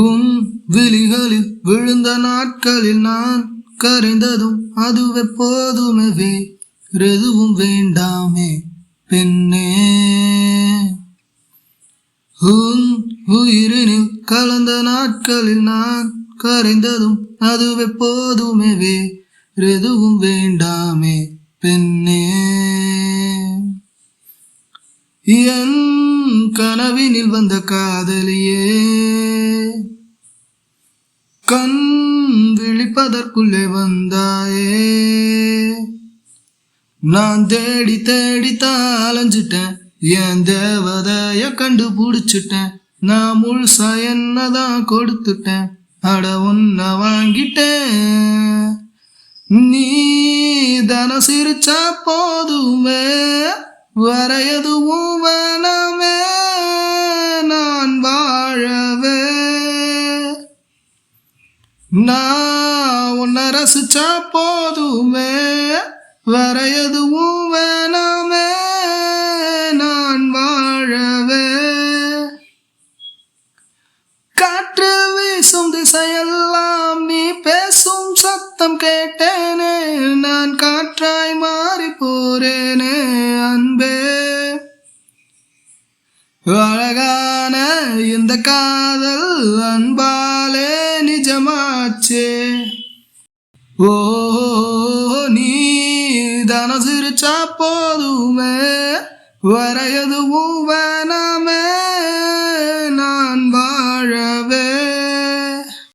உன் விழிகளில் விழுந்த நாட்களில் நான் கரைந்ததும் அதுவே போதுமே, வேறெதுவும் வேண்டாமே பெண்ணே. உன் உயிரினில் கலந்த நாட்களில் நான் கரைந்ததும் அதுவே போதுமே, வேறெதுவும் வேண்டாமே பெண்ணே. என் கனவினில் வந்த காதலியே, கண் விழிப்பதற்குள்ளே வந்தாயே. நான் தேடி தேடி அலைஞ்சிட்டேன், என் தேவதைய கண்டுபிடிச்சிட்டேன். நான் முழுசா என்னதான் கொடுத்துட்டேன், அட உன்ன வாங்கிட்டேன். நீ தன சிரிச்சா போதுமே, வர எதுவும் வேணாமே நான் வாழவே. நான் உன்னை ரசிச்சா போதுமே, வர எதுவும் வேணாமே நான் வாழவே. காற்று வீசும் திசையெல்லாம் நீ பேசும் சத்தம் கேட்டேனே, நான் காற்றாய் மாறி போறேனே அன்பே. அழகான இந்த காதல் அன்பாலே நிஜமாச்சே. ஓ நீ தான சிரிச்சா போதுமே, வர எதுவும் வேணாமே